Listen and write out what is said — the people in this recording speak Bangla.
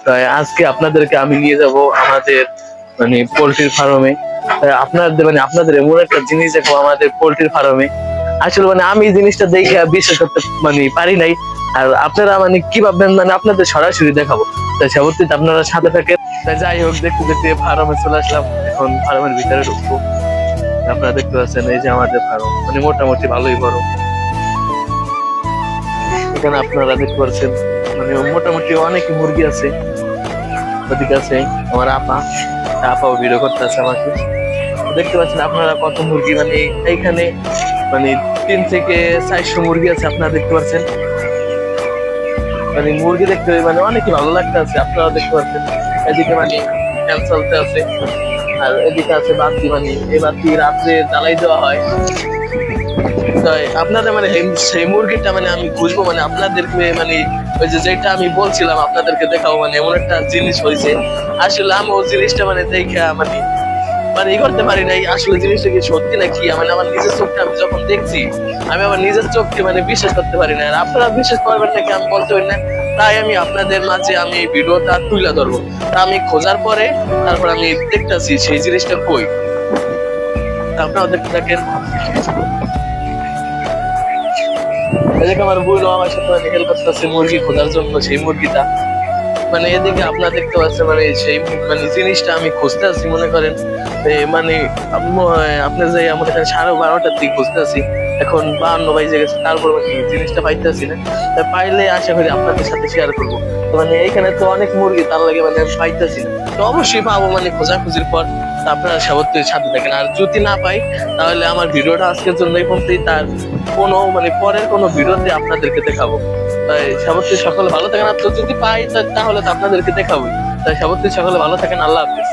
তাই আজকে আপনাদেরকে আমি নিয়ে যাব আমাদের মানে পোল্ট্রির ফার্মে। আপনাদের এমন একটা জিনিস দেখো আমাদের পোল্ট্রির ফার্মে। আসলে মানে আমি এই জিনিসটা দেখে বিশ্বাস করতে মানে পারি নাই। আর আপনারা মানে কি ভাববেন, মানে আপনাদের সরাসরি দেখাবো। তাই সেবর্তীতে আপনারা সাথে থাকেন। তাই যাই হোক, দেখতে দেখতে ফার্মে চলে আসলাম। এখন ফার্মের ভিতরে ঢুকবো। আপনারা দেখতে পাচ্ছেন এই যে আমাদের ফার্ম, মানে মোটামুটি ভালোই বড়। এখানে আপনারা দেখতে পাচ্ছেন মানে মোটামুটি অনেক মুরগি আছে। ওদিকে আছে আমার আপাও ভিডিও করতেছে আমাকে। দেখতে পাচ্ছেন আপনারা কত মুরগি, মানে এইখানে মানে 300 থেকে 400 মুরগি আছে। আপনারা দেখতে পাচ্ছেন মানে মুরগি দেখতে মানে অনেকই ভালো লাগতেছে। আপনারা দেখতে পাচ্ছেন এদিকে মানে ফ্যান চলতে আছে। আর এদিকে আছে বাতি, মানে এই বাতি রাত্রে জ্বালাই দেওয়া হয়। তো আপনাদের মানে সেই মুরগিটা মানে আমি খুঁজবো, মানে আপনাদেরকে মানে ওই যে যেটা আমি বলছিলাম আপনাদেরকে দেখাবো, মানে এমন একটা জিনিস হয়েছে। আসলে আমি ওই জিনিসটা মানে দেখা মানে মানে ই করতে পারি নাই। আসলে জিনিসটা কি সত্যি নাকি, মানে আমার নিজের চোখটা আমি যখন দেখছি, আমি আমার নিজের চোখকে মানে বিশ্বাস করতে পারি না। আর আপনারা বিশ্বাস করবেন নাকি আমি বলতে পারি না। তাই আমি আপনাদের মাঝে আমি এই ভিডিওটা তুলে ধরবো। তা আমি খোঁজার পরে তারপর আমি দেখতেছি সেই জিনিসটা কই। আপনারা দেখতে থাকেন। এদিকে আমার বোনও আমার সাথে মানে হেল্প করতেছে মুরগি খোঁজার জন্য, সেই মুরগিটা মানে এদিকে আপনারা দেখতে পাচ্ছেন মানে সেই মানে জিনিসটা আমি খুঁজতে আছি। মনে করেন মানে আপনার যে আমাদের এখানে 12:30টার দিকে খুঁজতে আছি। এখন 52 বাজে গেছে, তারপর মানে জিনিসটা পাইতেছি না। তাই পাইলে আশা করি আপনাদের সাথে শেয়ার করবো। তো মানে এইখানে তো অনেক মুরগি, তার লাগে মানে আমি পাইতেছি না। তো অবশ্যই পাবো মানে খোঁজাখুঁজির পর। তা আপনারা সাবধানে সাথে থাকেন। আর যদি না পাই তাহলে আমার ভিডিওটা আজকের জন্য এই পর্যন্তই। তার কোনো মানে পরের কোনো ভিডিওতে আপনাদেরকে দেখাবো। তাই সাবধানে সকলে ভালো থাকেন। আর যদি পাই তাহলে তো আপনাদেরকে দেখাবোই। তাই সাবধানে সকলে ভালো থাকেন। আল্লাহ হাফেজ।